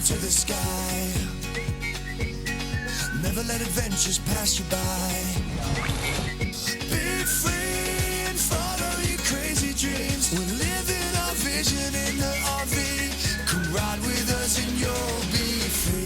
to the sky. Never let adventures pass you by. Be free and follow your crazy dreams. We're living our vision in the RV. Come ride with us and you'll be free.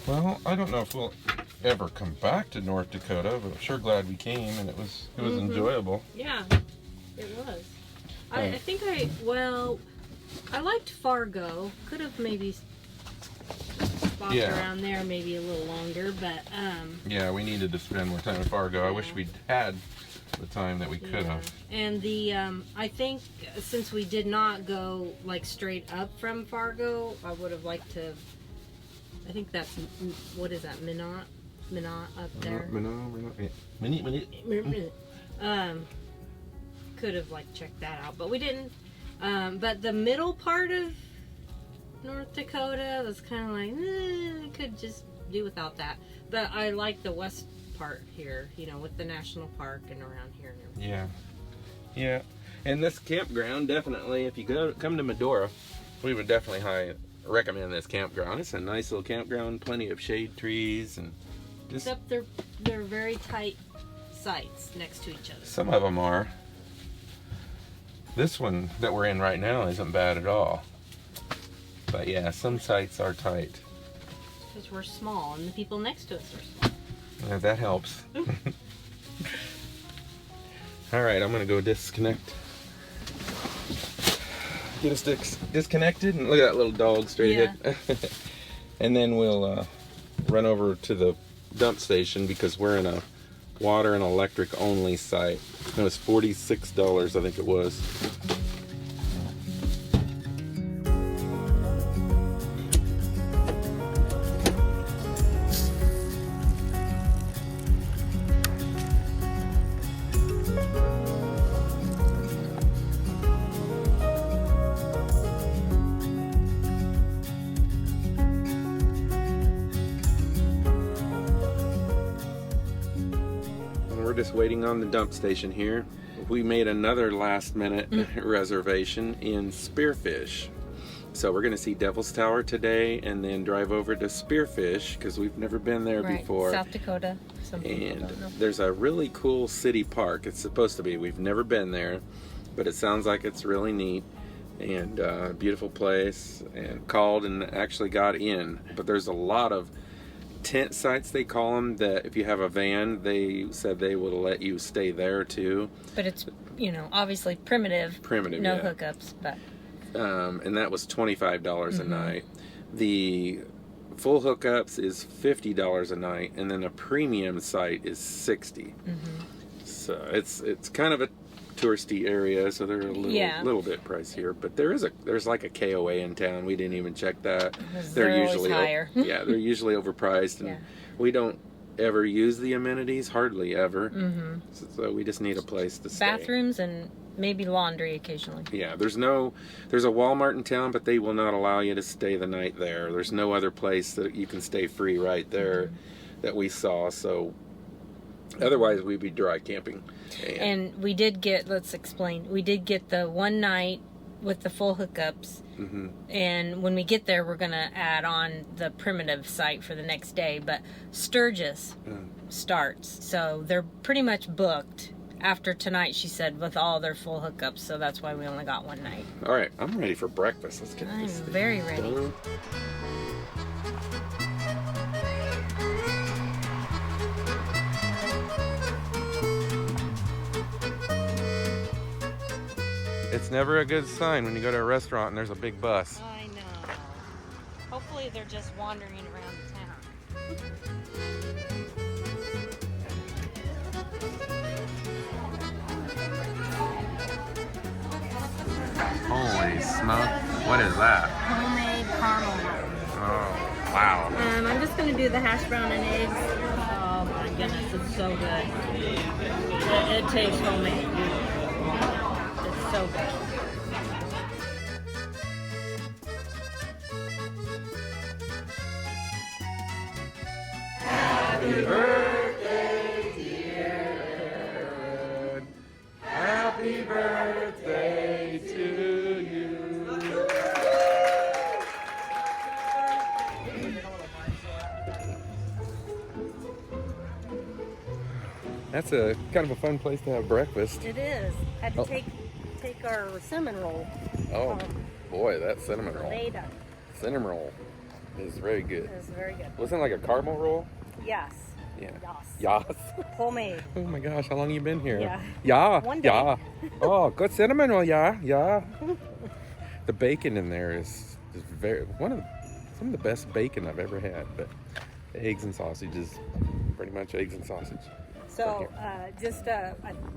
Well, I don't know if we'll ever come back to North Dakota, but I'm sure glad we came, and it was enjoyable. Yeah, it was. I think I liked Fargo. Could have maybe bopped around there maybe a little longer, but yeah, we needed to spend more time in Fargo. I wish we'd had the time that we could have. And the I think since we did not go like straight up from Fargo, I would have liked to. I think that's, what is that, Minot up there? Minot. Could have like checked that out, but we didn't. But the middle part of North Dakota was kind of like, I could just do without that. But I like the west part here, you know, with the national park and around here and everything. Yeah. And this campground, definitely, if you come to Medora, we would definitely recommend this campground. It's a nice little campground, plenty of shade trees, and just... Except they're very tight sites next to each other. Some of them are. This one that we're in right now isn't bad at all. But yeah, some sites are tight. Because we're small and the people next to us are small. Yeah, that helps. Alright, I'm gonna go disconnect. Get us disconnected, and look at that little dog straight ahead. And then we'll run over to the dump station because we're in a water and electric only site. It was $46, I think it was. Just waiting on the dump station here. We made another last minute reservation in Spearfish. So we're going to see Devil's Tower today and then drive over to Spearfish because we've never been there before. South Dakota. And there's a really cool city park. It's supposed to be. We've never been there, but it sounds like it's really neat and a beautiful place, and called and actually got in. But there's a lot of tent sites, they call them, that if you have a van, they said they will let you stay there too. But it's, you know, obviously primitive, no hookups, but and that was $25 a night. The full hookups is $50 a night, and then a premium site is $60. So it's kind of a touristy area, so they're a little bit pricier, but there's like a KOA in town. We didn't even check that. They're usually higher. Yeah, they're usually overpriced, and we don't ever use the amenities, hardly ever. So we just need a place to stay. Bathrooms and maybe laundry occasionally. Yeah, there's a Walmart in town, but they will not allow you to stay the night there. There's no other place that you can stay free right there that we saw, so otherwise we'd be dry camping. And we did get, let's explain, we did get the one night with the full hookups. And when we get there, we're going to add on the primitive site for the next day. But Sturgis starts, so they're pretty much booked after tonight, she said, with all their full hookups. So that's why we only got one night. All right, I'm ready for breakfast. Let's get this. I'm very ready. Done. It's never a good sign when you go to a restaurant and there's a big bus. I know. Hopefully they're just wandering around the town. Holy smoke. What is that? Homemade caramel. Oh, wow. I'm just going to do the hash brown and eggs. Oh my goodness, it's so good. It tastes homemade. It's so good. Happy birthday, dear. Happy birthday to you. That's a kind of a fun place to have breakfast. It is. Had to take our cinnamon roll. Oh boy, that cinnamon roll. Later. Cinnamon roll is very good. It was very good. Wasn't it like a caramel roll? Yes. Yeah. Yes. Yes. Homemade. Oh my gosh, how long you been here? Yeah. Yeah. One day. Yeah. Oh, good cinnamon roll. Yeah. Yeah. The bacon in there is very some of the best bacon I've ever had. But eggs and sausage is pretty much eggs and sausage. So, I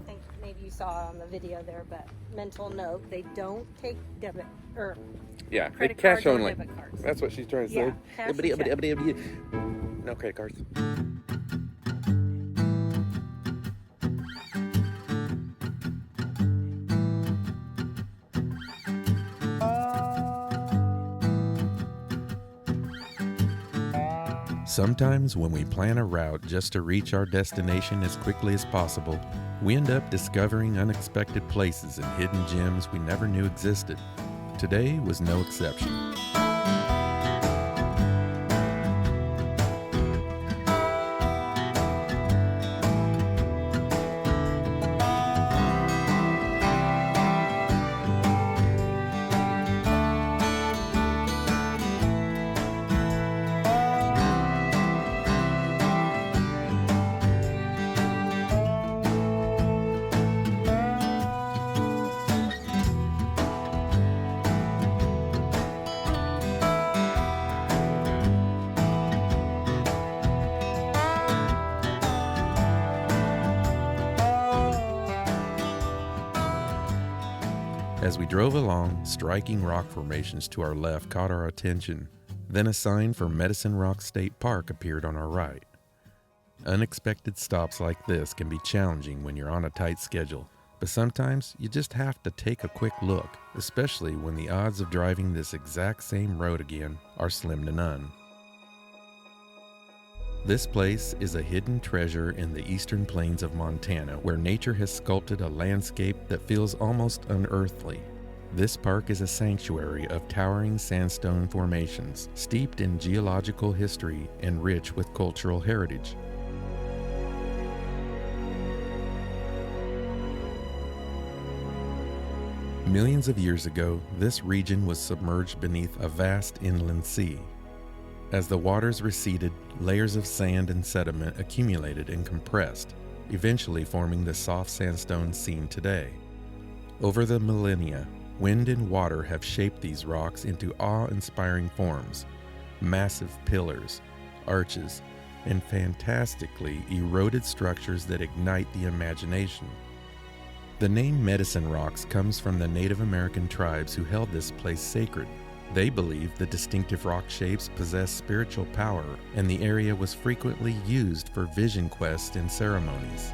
think maybe you saw it on the video there, but mental note: they don't take debit or credit cash cards or only. debit cards. That's what she's trying to Yeah, say. cash and check. No credit cards. Sometimes when we plan a route just to reach our destination as quickly as possible, we end up discovering unexpected places and hidden gems we never knew existed. Today was no exception. As we drove along, striking rock formations to our left caught our attention. Then a sign for Medicine Rock State Park appeared on our right. Unexpected stops like this can be challenging when you're on a tight schedule, but sometimes you just have to take a quick look, especially when the odds of driving this exact same road again are slim to none. This place is a hidden treasure in the eastern plains of Montana, where nature has sculpted a landscape that feels almost unearthly. This park is a sanctuary of towering sandstone formations, steeped in geological history and rich with cultural heritage. Millions of years ago, this region was submerged beneath a vast inland sea. As the waters receded, layers of sand and sediment accumulated and compressed, eventually forming the soft sandstone seen today. Over the millennia, wind and water have shaped these rocks into awe-inspiring forms, massive pillars, arches, and fantastically eroded structures that ignite the imagination. The name Medicine Rocks comes from the Native American tribes who held this place sacred. They believed the distinctive rock shapes possessed spiritual power, and the area was frequently used for vision quests and ceremonies.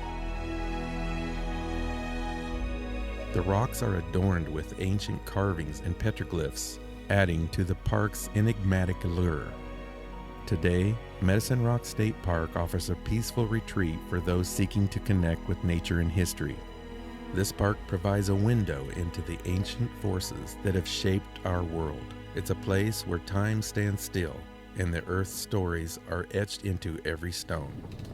The rocks are adorned with ancient carvings and petroglyphs, adding to the park's enigmatic allure. Today, Medicine Rock State Park offers a peaceful retreat for those seeking to connect with nature and history. This park provides a window into the ancient forces that have shaped our world. It's a place where time stands still and the Earth's stories are etched into every stone.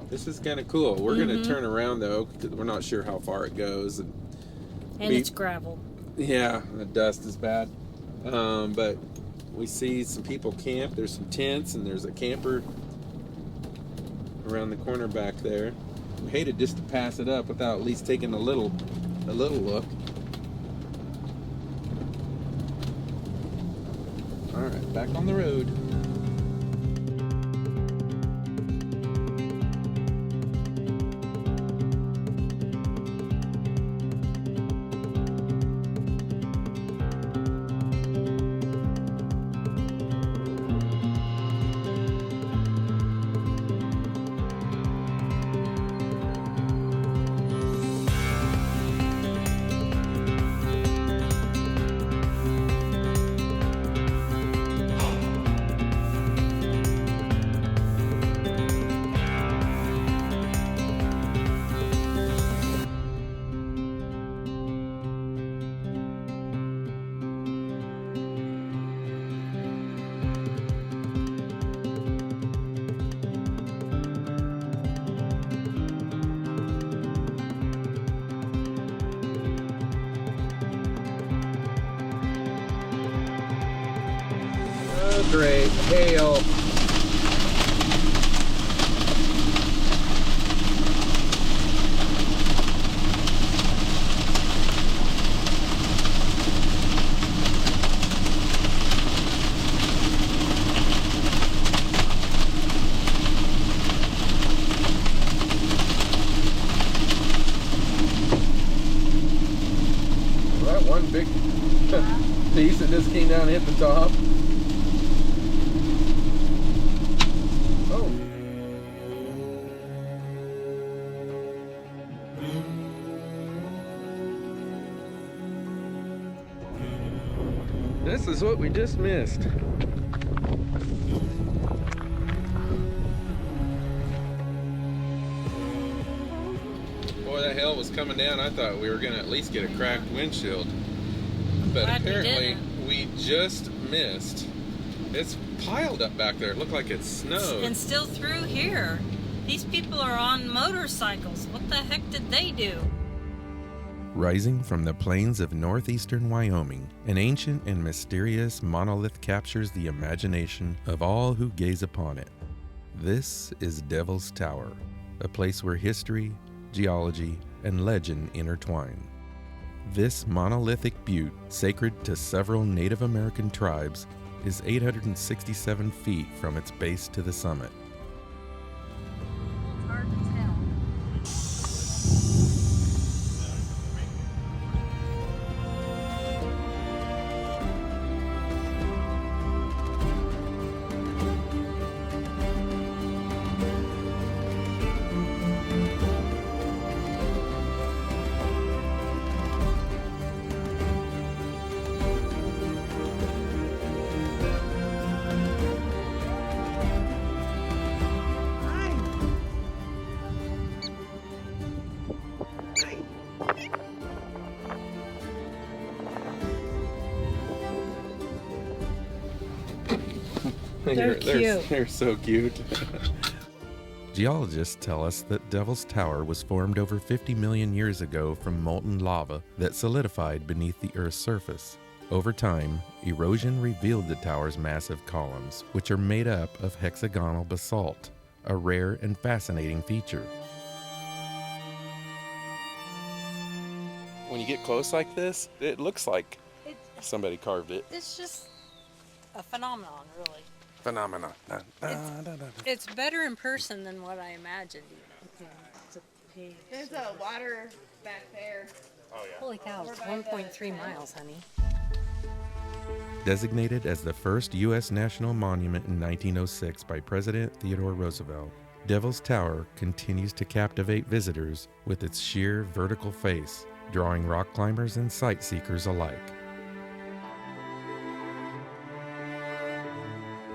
This is kind of cool. We're going to turn around though, because we're not sure how far it goes. And it's gravel. Yeah, the dust is bad. But we see some people camp. There's some tents and there's a camper around the corner back there. We hated just to pass it up without at least taking a little look. right, back on the road. Oh, great. Hail. Well, that one big piece that just came down and hit the top. Oh. This is what we just missed. Boy, that hail was coming down. I thought we were going to at least get a cracked windshield. But Glad we apparently didn't. we just missed. It's piled up back there. It looked like it snowed. And still through here. These people are on motorcycles. What the heck did they do? Rising from the plains of northeastern Wyoming, an ancient and mysterious monolith captures the imagination of all who gaze upon it. This is Devil's Tower, a place where history, geology, and legend intertwine. This monolithic butte, sacred to several Native American tribes, is 867 feet from its base to the summit. It's hard to tell. They're cute. They're so cute. Geologists tell us that Devil's Tower was formed over 50 million years ago from molten lava that solidified beneath the Earth's surface. Over time, erosion revealed the tower's massive columns, which are made up of hexagonal basalt, a rare and fascinating feature. When you get close like this, it looks like It's, somebody carved it. it's just a phenomenon, really. Phenomenon. It's better in person than what I imagined. There's a water back there. Holy cow, it's 1.3 miles, honey. Designated as the first U.S. national monument in 1906 by President Theodore Roosevelt, Devil's Tower continues to captivate visitors with its sheer vertical face, drawing rock climbers and sightseekers alike.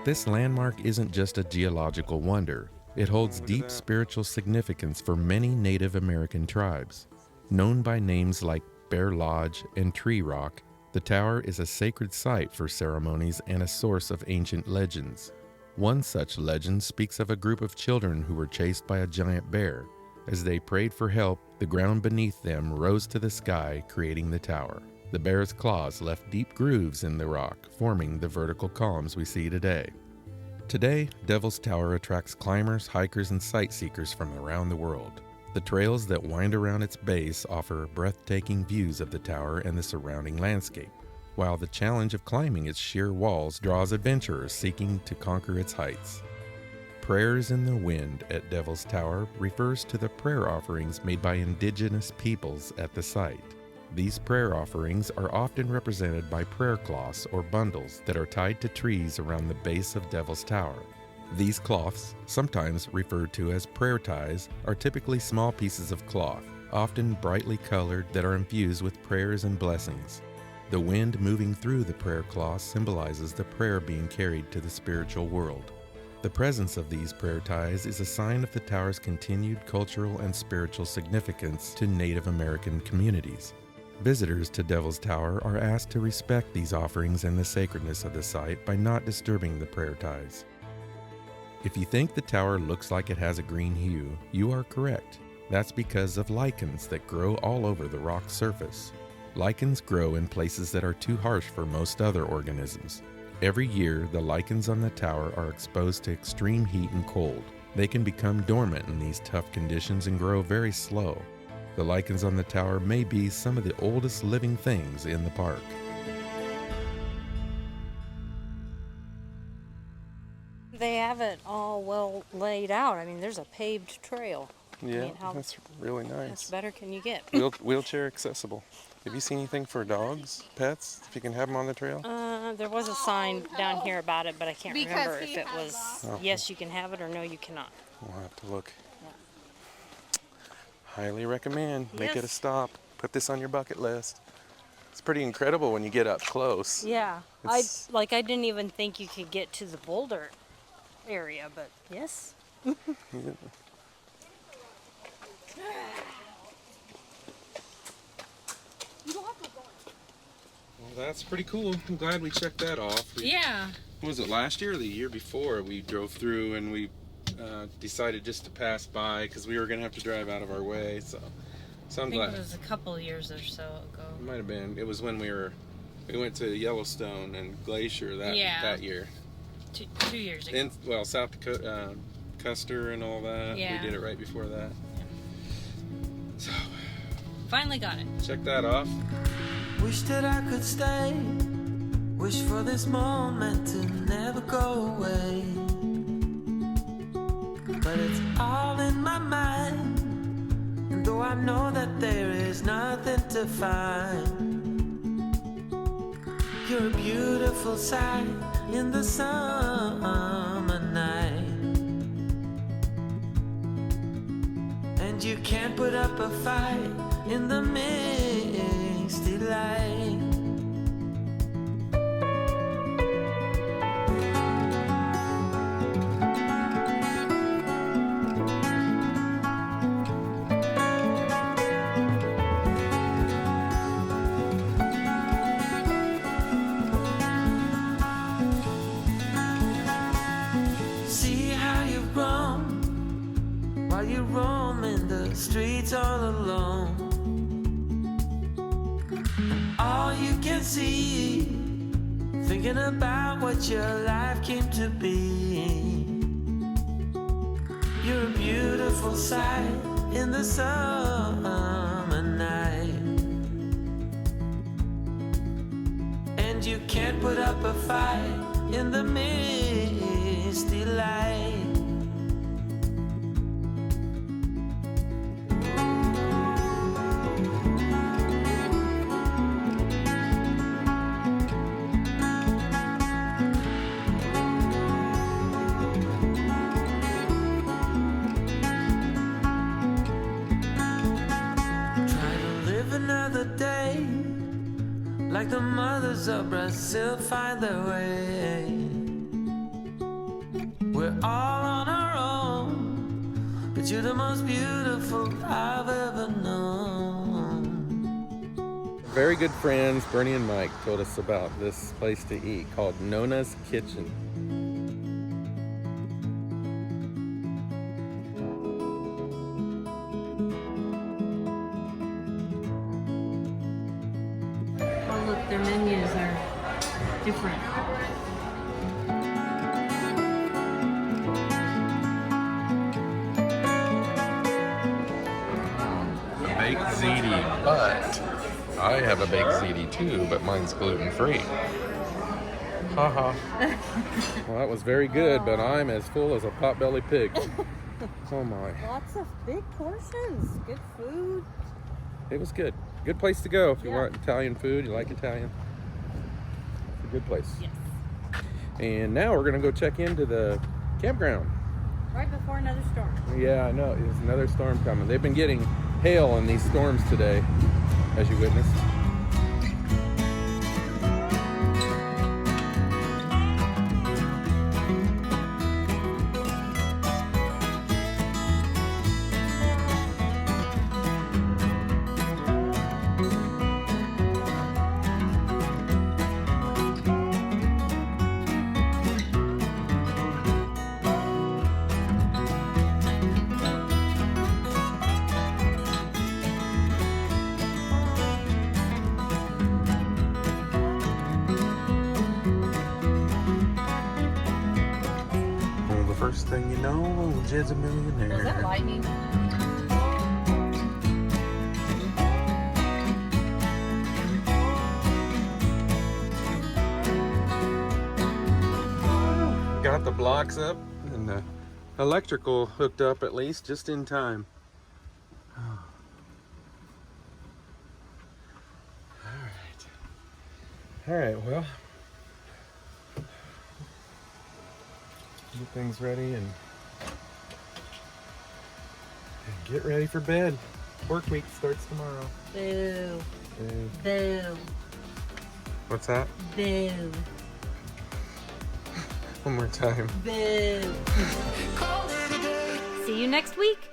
This landmark isn't just a geological wonder. It holds deep spiritual significance for many Native American tribes. Known by names like Bear Lodge and Tree Rock, the tower is a sacred site for ceremonies and a source of ancient legends. One such legend speaks of a group of children who were chased by a giant bear. As they prayed for help, the ground beneath them rose to the sky, creating the tower. The bear's claws left deep grooves in the rock, forming the vertical columns we see today. Today, Devil's Tower attracts climbers, hikers, and sightseekers from around the world. The trails that wind around its base offer breathtaking views of the tower and the surrounding landscape, while the challenge of climbing its sheer walls draws adventurers seeking to conquer its heights. Prayers in the Wind at Devil's Tower refers to the prayer offerings made by indigenous peoples at the site. These prayer offerings are often represented by prayer cloths or bundles that are tied to trees around the base of Devil's Tower. These cloths, sometimes referred to as prayer ties, are typically small pieces of cloth, often brightly colored, that are infused with prayers and blessings. The wind moving through the prayer cloth symbolizes the prayer being carried to the spiritual world. The presence of these prayer ties is a sign of the tower's continued cultural and spiritual significance to Native American communities. Visitors to Devil's Tower are asked to respect these offerings and the sacredness of the site by not disturbing the prayer ties. If you think the tower looks like it has a green hue, you are correct. That's because of lichens that grow all over the rock surface. Lichens grow in places that are too harsh for most other organisms. Every year, the lichens on the tower are exposed to extreme heat and cold. They can become dormant in these tough conditions and grow very slow. The lichens on the tower may be some of the oldest living things in the park. They have it all well laid out. I mean, there's a paved trail. Yeah, I mean, how that's really much nice. better can you get? Wheelchair accessible. Have you seen anything for dogs, pets, if you can have them on the trail? There was a sign down here about it, but I can't Because remember he if it has was yes, you can have it, or no, you cannot. We'll have to look. Highly recommend. Make it a Yes. stop. Put this on your bucket list. It's pretty incredible when you get up close. Yeah, It's- I didn't even think you could get to the boulder area, but yes. Well, that's pretty cool. I'm glad we checked that off. Yeah. Was it last year or the year before we drove through and we decided just to pass by because we were going to have to drive out of our way. So I I'm think glad. it was a couple of years or so ago. It might have been. It was when we went to Yellowstone and Glacier that year. 2 years ago. In South Dakota, Custer and all that. Yeah. We did it right before that. So Finally got it. check that off. Wish that I could stay. Wish for this moment to never go away. But it's all in my mind. And though I know that there is nothing to find, you're a beautiful sight in the summer night. And you can't put up a fight in the misty light. See how you've grown while you roam in the streets all alone. All you can see, thinking about what your life came to be. You're a beautiful sight in the summer night. And you can't put up a fight in the misty light. Try to live another day like the mothers of Brazil find their way. We're all on our own, but you're the most beautiful I've ever known. Very good friends, Bernie and Mike, told us about this place to eat called Nona's Kitchen. Oh, look, their menus are different. Baked ziti, but I have a baked ziti too, but mine's gluten-free. Haha. Well, that was very good, but I'm as full as a pot-bellied pig. Oh my. Lots of big portions. Good food. It was good. Good place to go if you Yeah. want Italian food, you like Italian. It's a good place. Yes. And now we're going to go check into the campground. Right before another storm. Yeah, I know. There's another storm coming. They've been getting hail in these storms today, as you witnessed. Well, the first thing you know, Jed's a millionaire. Was that lightning? Got the blocks up and the electrical hooked up at least, just in time. All right, well, get things ready and get ready for bed. Work week starts tomorrow. Boo. Boo. Boo. What's that? Boo. One more time. Boo. See you next week.